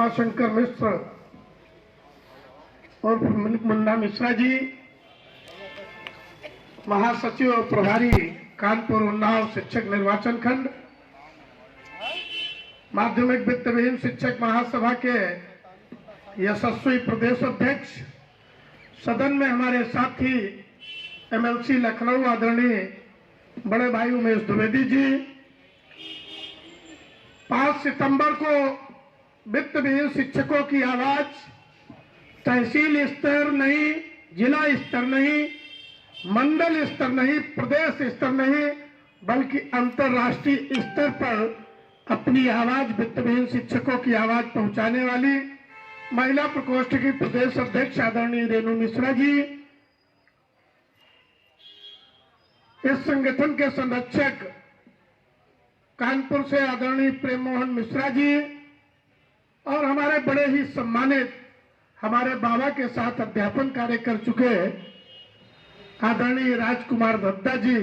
उमाशंकर मिश्र और मुन्ना मिश्रा जी, महासचिव और प्रभारी कानपुर उन्नाव शिक्षक निर्वाचन खंड, माध्यमिक वित्तविहीन शिक्षक महासभा के यशस्वी प्रदेश अध्यक्ष, सदन में हमारे साथी एमएलसी लखनऊ आदरणीय बड़े भाई उमेश द्विवेदी जी, 5 सितंबर को वित्तविहीन शिक्षकों की आवाज तहसील स्तर नहीं, जिला स्तर नहीं, मंडल स्तर नहीं, प्रदेश स्तर नहीं, बल्कि अंतर्राष्ट्रीय स्तर पर अपनी आवाज वित्तविहीन शिक्षकों की आवाज पहुंचाने वाली महिला प्रकोष्ठ की प्रदेश अध्यक्ष आदरणीय रेणु मिश्रा जी, इस संगठन के संरक्षक कानपुर से आदरणीय प्रेम मोहन मिश्रा जी, और हमारे बड़े ही सम्मानित हमारे बाबा के साथ अध्यापन कार्य कर चुके आदरणीय राजकुमार दत्ता जी,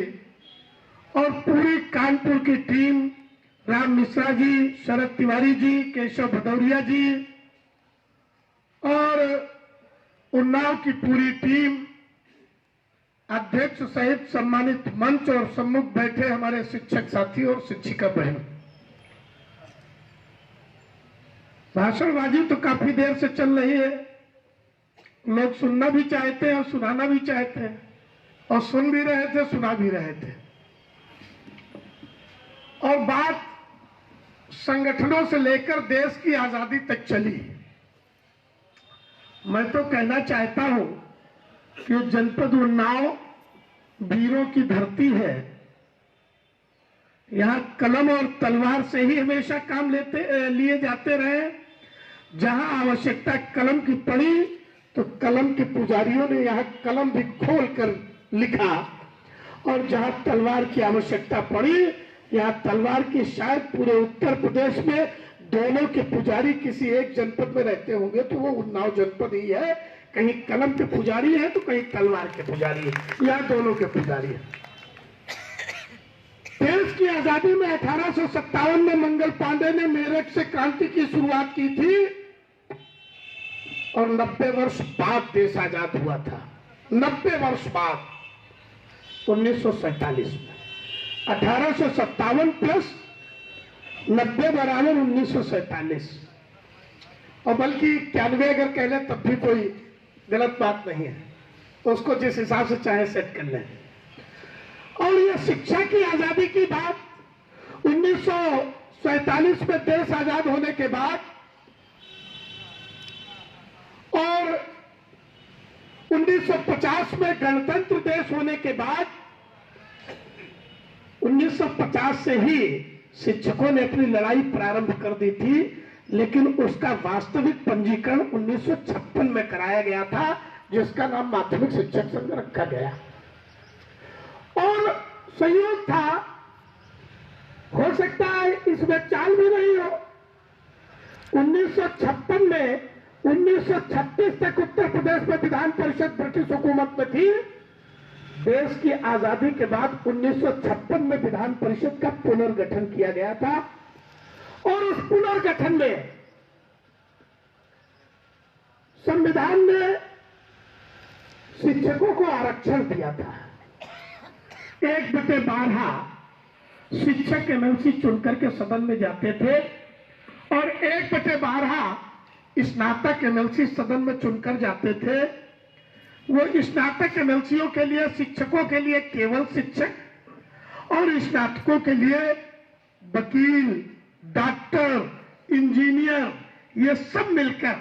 और पूरी कानपुर की टीम, राम मिश्रा जी, शरद तिवारी जी, केशव भदौरिया जी और उन्नाव की पूरी टीम, अध्यक्ष सहित सम्मानित मंच और सम्मुख बैठे हमारे शिक्षक साथी और शिक्षिका बहन। भाषणबाजी तो काफी देर से चल रही है, लोग सुनना भी चाहते हैं और सुनाना भी चाहते हैं, और सुन भी रहे थे, सुना भी रहे थे। और बात संगठनों से लेकर देश की आजादी तक चली। मैं तो कहना चाहता हूं कि जनपद उन्नाव वीरों की धरती है। यहां कलम और तलवार से ही हमेशा काम लिए जाते रहे। जहां आवश्यकता कलम की पड़ी तो कलम के पुजारियों ने यहां कलम भी खोल कर लिखा, और जहां तलवार की आवश्यकता पड़ी यहां तलवार की। शायद पूरे उत्तर प्रदेश में दोनों के पुजारी किसी एक जनपद में रहते होंगे तो वो उन्नाव जनपद ही है। कहीं कलम के पुजारी है तो कहीं तलवार के पुजारी है, या दोनों के पुजारी है। देश की आजादी में 1857 में मंगल पांडे ने मेरठ से क्रांति की शुरुआत की थी, और 90 वर्ष बाद देश आजाद हुआ था। 90 वर्ष बाद 1947 में 1857 प्लस 90 बराबर 1947, और बल्कि 91 अगर कह लें तब भी कोई गलत बात नहीं है, तो उसको जिस हिसाब से चाहे सेट कर लें। और ये शिक्षा की आजादी की बात 1947 में देश आजाद होने के बाद, और 1950 में गणतंत्र देश होने के बाद, 1950 से ही शिक्षकों ने अपनी लड़ाई प्रारंभ कर दी थी, लेकिन उसका वास्तविक पंजीकरण 1956 में कराया गया था, जिसका नाम माध्यमिक शिक्षक संघ रखा गया। और संयोग था, हो सकता है इसमें चाल भी नहीं हो। 1956 में 1936 तक उत्तर प्रदेश में विधान परिषद ब्रिटिश हुकूमत में थी। देश की आजादी के बाद 1956 में विधान परिषद का पुनर्गठन किया गया था, और उस पुनर्गठन में संविधान ने शिक्षकों को आरक्षण दिया था। 1/12 शिक्षक एमएलसी चुनकर के सदन में जाते थे, और 1/12 स्नातक एमएलसी सदन में चुनकर जाते थे। वो स्नातक एमएलसीओं के लिए, शिक्षकों के लिए केवल शिक्षक, और स्नातकों के लिए वकील, डॉक्टर, इंजीनियर, ये सब मिलकर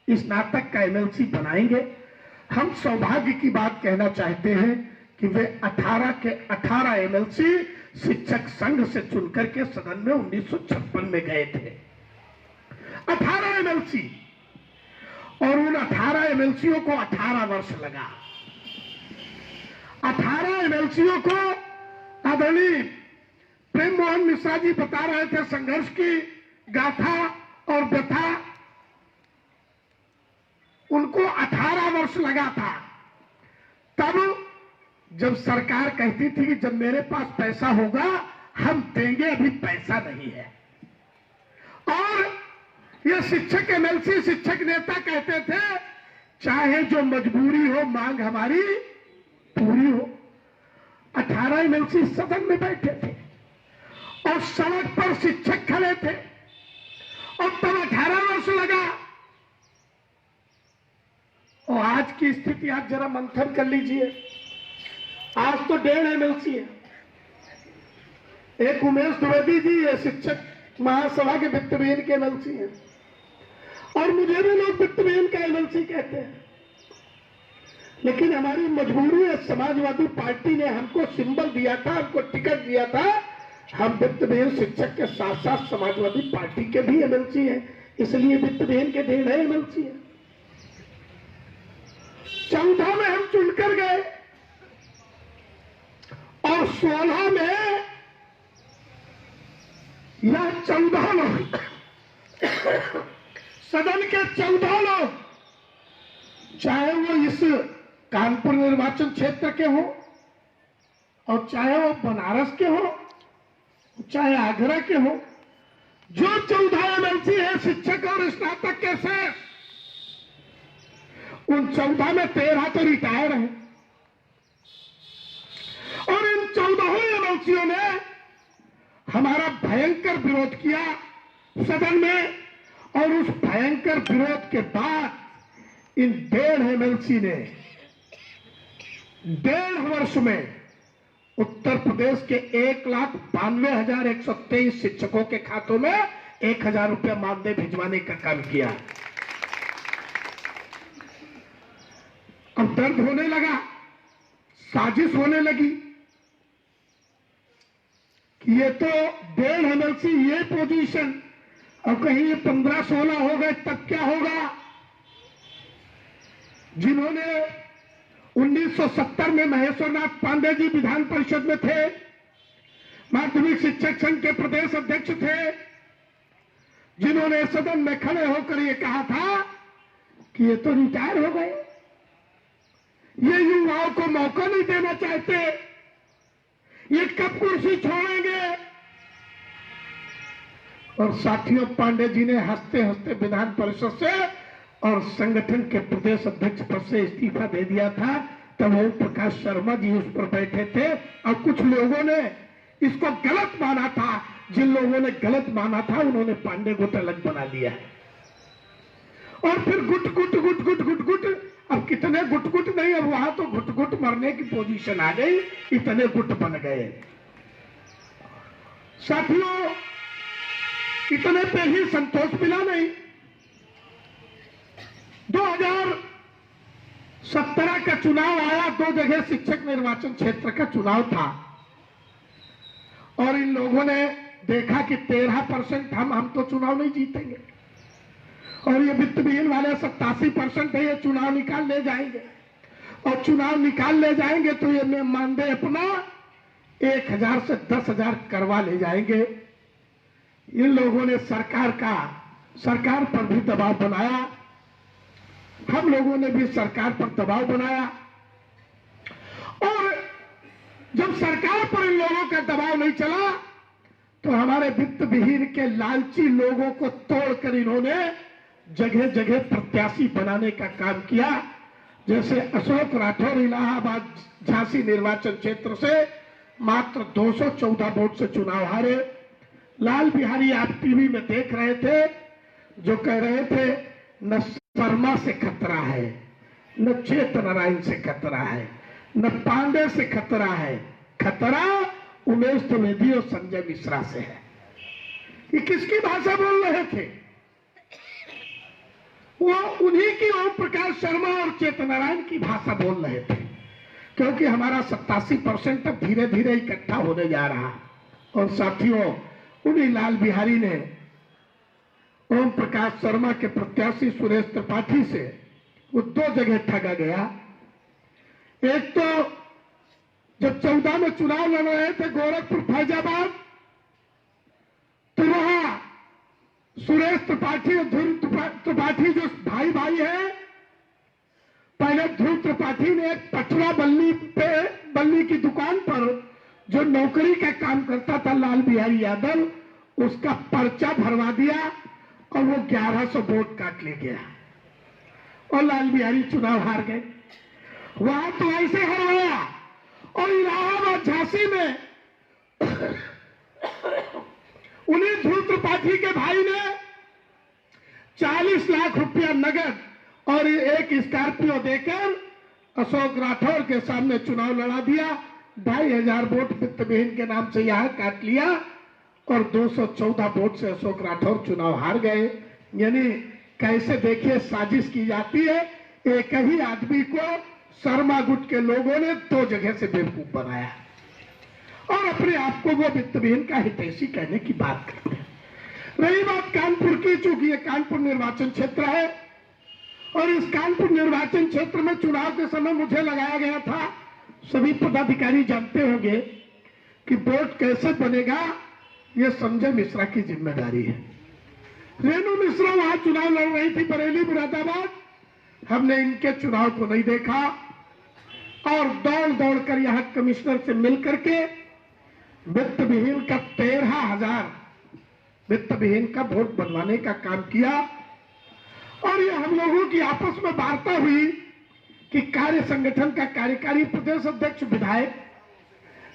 स्नातक का एमएलसी बनाएंगे। हम सौभाग्य की बात कहना चाहते हैं कि वे 18 के 18 एमएलसी शिक्षक संघ से चुनकर के सदन में 1956 में गए थे। 18 एमएलसी, और उन 18 एमएलसीओं को 18 वर्ष लगा। 18 एमएलसीओं को आदरणीय प्रेम मोहन मिश्रा जी बता रहे थे संघर्ष की गाथा और व्यथा। उनको 18 वर्ष लगा था। तब जब सरकार कहती थी कि जब मेरे पास पैसा होगा हम देंगे, अभी पैसा नहीं है, और ये शिक्षक एमएलसी, शिक्षक नेता कहते थे चाहे जो मजबूरी हो मांग हमारी पूरी हो। 18 एमएलसी सदन में बैठे थे और सड़क पर शिक्षक खड़े थे और तब 18 वर्ष लगा। और आज की स्थिति आप जरा मंथन कर लीजिए। आज तो 1.5 एमएलसी है। एक उमेश द्विवेदी जी ये शिक्षक महासभा के वित्त विहीन के एमएलसी हैं और मुझे भी लोग वित्त विहीन का एमएलसी कहते हैं। लेकिन हमारी मजबूरी है, समाजवादी पार्टी ने हमको सिंबल दिया था, हमको टिकट दिया था। हम वित्त विहीन शिक्षक के साथ साथ समाजवादी पार्टी के भी एमएलसी हैं, इसलिए वित्त विहीन के 1.5 एमएलसी है। 14 में हम चुनकर गए और 16 में यह 14 लोग सदन के 14 लोग, चाहे वो इस कानपुर निर्वाचन क्षेत्र के हो और चाहे वो बनारस के हो, चाहे आगरा के हो, जो 14 एमएलसी है शिक्षक और स्नातक के से, उन 14 में 13 तो रिटायर हैं और इन 14 एमएलसीओं ने हमारा भयंकर विरोध किया सदन में। और उस भयंकर विरोध के बाद इन 1.5 एमएलसी ने 1.5 वर्ष में उत्तर प्रदेश के 1,92,123 शिक्षकों के खातों में 1,000 रुपया मानदेय भिजवाने का काम किया। अब दर्द होने लगा, साजिश होने लगी कि ये तो 1.5 एमएलसी ये पोजीशन और कहीं ये 15-16 हो गए तब क्या होगा। जिन्होंने 1970 में महेश्वरनाथ पांडे जी विधान परिषद में थे, माध्यमिक शिक्षक संघ के प्रदेश अध्यक्ष थे, जिन्होंने सदन में खड़े होकर ये कहा था कि ये तो रिटायर हो गए, ये युवाओं को मौका नहीं देना चाहते, ये कब कुर्सी छोड़ेंगे। और साथियों, पांडे जी ने हंसते हंसते विधान परिषद से और संगठन के प्रदेश अध्यक्ष पद से इस्तीफा दे दिया था। तब ओम प्रकाश शर्मा जी उस पर बैठे थे और कुछ लोगों ने इसको गलत माना था। जिन लोगों ने गलत माना था उन्होंने पांडे गुट अलग बना लिया और फिर गुट गुट गुट गुट गुट गुट। अब कितने गुट गुट नहीं, अब वहां तो गुट गुट मरने की पोजीशन आ गई, इतने गुट बन गए। साथियों, इतने पे ही संतोष मिला नहीं। 2017 का चुनाव आया, 2 जगह शिक्षक निर्वाचन क्षेत्र का चुनाव था और इन लोगों ने देखा कि 13% हम तो चुनाव नहीं जीतेंगे और ये वित्त विहीन वाले 87% है, ये चुनाव निकाल ले जाएंगे और चुनाव निकाल ले जाएंगे तो ये मानदेय अपना 1,000 से 10,000 करवा ले जाएंगे। इन लोगों ने सरकार पर भी दबाव बनाया, हम लोगों ने भी सरकार पर दबाव बनाया और जब सरकार पर इन लोगों का दबाव नहीं चला तो हमारे वित्त विहीन के लालची लोगों को तोड़कर इन्होंने जगह जगह प्रत्याशी बनाने का काम किया। जैसे अशोक राठौर इलाहाबाद झांसी निर्वाचन क्षेत्र से मात्र 214 वोट से चुनाव हारे। लाल बिहारी आप टीवी में देख रहे थे, जो कह रहे थे न शर्मा से खतरा है, न चेतन नारायण से खतरा है, न पांडे से खतरा है, खतरा उमेश द्विवेदी और संजय मिश्रा से है। ये किसकी भाषा बोल रहे थे? वो उन्हीं की ओम प्रकाश शर्मा और चेतन नारायण की भाषा बोल रहे थे, क्योंकि हमारा 87% अब धीरे धीरे इकट्ठा होने जा रहा। और साथियों, उन्हीं लाल बिहारी ने ओम प्रकाश शर्मा के प्रत्याशी सुरेश त्रिपाठी से वो 2 जगह ठगा गया। एक तो जब 14 में चुनाव लड़ रहे थे गोरखपुर फैजाबाद, तो वहां सुरेश त्रिपाठी और ध्रुव त्रिपाठी जो भाई भाई है, पहले ध्रुव त्रिपाठी ने एक पटरा बल्ली की दुकान पर जो नौकरी का काम करता था लाल बिहारी यादव, उसका पर्चा भरवा दिया और वो 1100 वोट काट ले गया और लाल बिहारी चुनाव हार गए। वहां तो ऐसे हरवाया। और इलाहाबाद झांसी में उन्हें ध्रुव त्रिपाठी के भाई ने 40 लाख रुपया नगद और एक स्कॉर्पियो देकर अशोक राठौर के सामने चुनाव लड़ा दिया। 2500 वोट वित्त विहीन के नाम से यहां काट लिया और 214 वोट से अशोक राठौर चुनाव हार गए। यानी कैसे देखिए साजिश की जाती है। एक ही आदमी को शर्मा गुट के लोगों ने 2 जगह से बेवकूफ बनाया और अपने आप को वो वित्त विहीन का हितैषी कहने की बात करते हैं। रही बात कानपुर की, चूंकि ये कानपुर निर्वाचन क्षेत्र है और इस कानपुर निर्वाचन क्षेत्र में चुनाव के समय मुझे लगाया गया था। सभी पदाधिकारी जानते होंगे कि वोट कैसे बनेगा, ये संजय मिश्रा की जिम्मेदारी है। रेणु मिश्रा वहां चुनाव लड़ रही थी, बरेली मुरादाबाद। हमने इनके चुनाव को नहीं देखा और दौड़ दौड़ कर यहां कमिश्नर से मिलकर के वित्त विहीन का 13,000 वित्त विहीन का वोट बनवाने का काम किया। और ये हम लोगों की आपस में वार्ता हुई कि कार्य संगठन का कार्यकारी प्रदेश अध्यक्ष विधायक,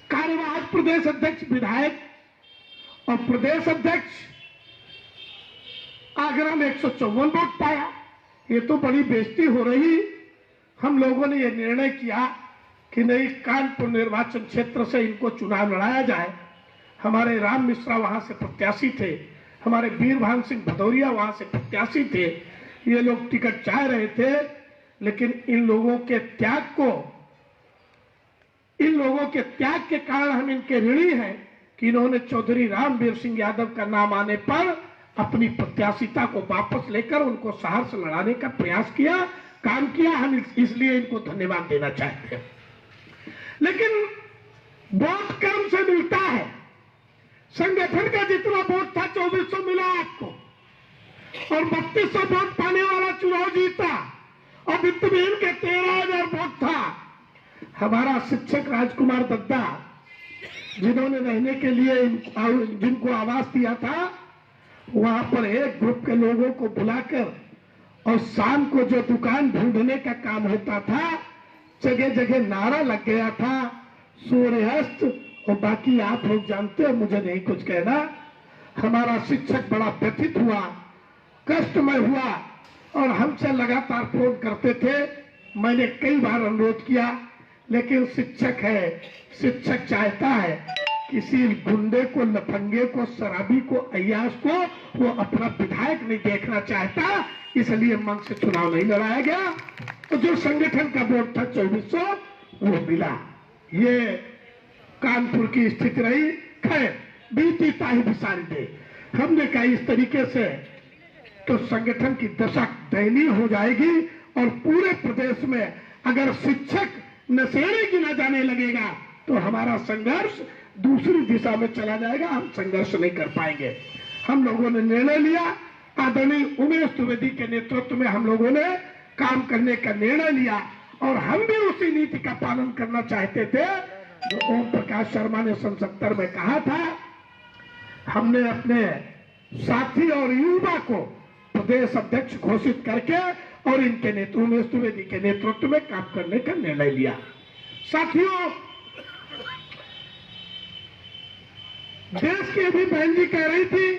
कार्यवाहक प्रदेश अध्यक्ष विधायक और प्रदेश अध्यक्ष आगरा में 154 वोट पाया। ये तो बड़ी बेइज्जती हो रही। हम लोगों ने यह निर्णय किया कि नहीं, कानपुर निर्वाचन क्षेत्र से इनको चुनाव लड़ाया जाए। हमारे राम मिश्रा वहां से प्रत्याशी थे, हमारे वीरभान सिंह भदौरिया वहां से प्रत्याशी थे। ये लोग टिकट चाह रहे थे, लेकिन इन लोगों के त्याग के कारण हम इनके ऋणी हैं कि इन्होंने चौधरी रामवीर सिंह यादव का नाम आने पर अपनी प्रत्याशिता को वापस लेकर उनको शहर से लड़ाने का प्रयास किया, काम किया। हम इसलिए इनको धन्यवाद देना चाहते हैं। लेकिन वोट कम से मिलता है। संगठन का जितना वोट था 2400 मिला आपको और 3200 वोट पाने वाला चुनाव जीता और वित्त विहीन के 13,000 वोट था। हमारा शिक्षक राजकुमार दद्दा, जिन्होंने रहने के लिए जिनको आवास दिया था, वहां पर एक ग्रुप के लोगों को बुलाकर और शाम को जो दुकान ढूंढने का काम होता था, जगह जगह नारा लग गया था, सूर्यास्त। और बाकी आप लोग जानते हो, मुझे नहीं कुछ कहना। हमारा शिक्षक बड़ा व्यथित हुआ, कष्टमय हुआ और हमसे लगातार फोन करते थे। मैंने कई बार अनुरोध किया, लेकिन शिक्षक है, शिक्षक चाहता है किसी गुंडे को, लफंगे को, शराबी को, अय्याश को वो अपना विधायक नहीं देखना चाहता, इसलिए मन से चुनाव नहीं लड़ाया गया। तो जो संगठन का वोट था 2400 वो मिला। ये कानपुर की स्थिति रही। खैर, बीती ताही बिसारी दे। हमने कहा इस तरीके से तो संगठन की दशा दयनीय हो जाएगी और पूरे प्रदेश में अगर शिक्षक नशेड़ी गिना जाने लगेगा तो हमारा संघर्ष दूसरी दिशा में चला जाएगा, हम संघर्ष नहीं कर पाएंगे। हम लोगों ने निर्णय लिया, आदरणीय उमेश द्विवेदी के नेतृत्व में हम लोगों ने काम करने का निर्णय लिया और हम भी उसी नीति का पालन करना चाहते थे जो ओम प्रकाश शर्मा ने सन 70 में कहा था। हमने अपने साथी और युवा को प्रदेश अध्यक्ष घोषित करके और इनके नेतृत्व में, द्विवेदी के नेतृत्व में काम करने का निर्णय लिया। साथियों, देश की अभी बहन जी कह रही थी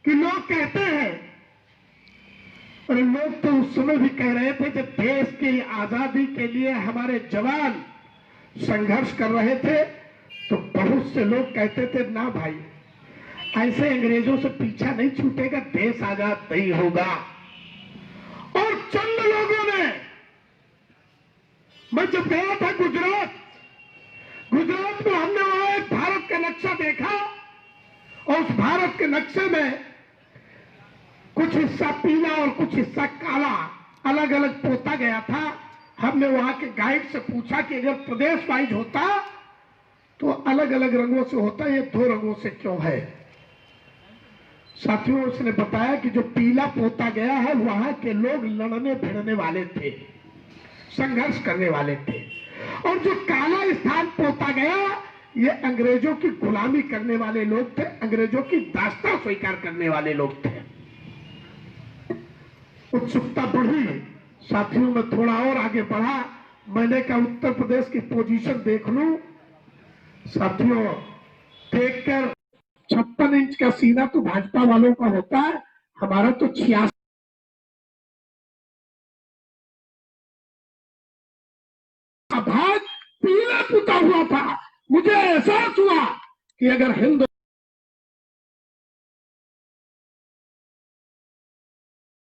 कि लोग कहते हैं, और लोग तो उस समय भी कह रहे थे जब देश की आजादी के लिए हमारे जवान संघर्ष कर रहे थे, तो बहुत से लोग कहते थे ना भाई, ऐसे अंग्रेजों से पीछा नहीं छूटेगा, देश आजाद नहीं होगा। और चंद लोगों ने, मैं जब गया था गुजरात में हमने वहां एक भारत का नक्शा देखा और उस भारत के नक्शे में कुछ हिस्सा पीला और कुछ हिस्सा काला अलग अलग पोता गया था। हमने वहां के गाइड से पूछा कि अगर प्रदेश वाइज होता तो अलग अलग रंगों से होता, ये 2 रंगों से क्यों है? साथियों, उसने बताया कि जो पीला पोता गया है वहां के लोग लड़ने भिड़ने वाले थे, संघर्ष करने वाले थे, और जो काला स्थान पोता गया ये अंग्रेजों की गुलामी करने वाले लोग थे, अंग्रेजों की दास्तां स्वीकार करने वाले लोग थे। उत्सुकता बढ़ी, साथियों में थोड़ा और आगे बढ़ा। मैंने कहा उत्तर प्रदेश की पोजीशन देख लूं। साथियों, देखकर 56 इंच का सीना तो भाजपा वालों का होता है, हमारा तो 86 भाग पीला पुता हुआ था। मुझे एहसास हुआ कि अगर हिंदू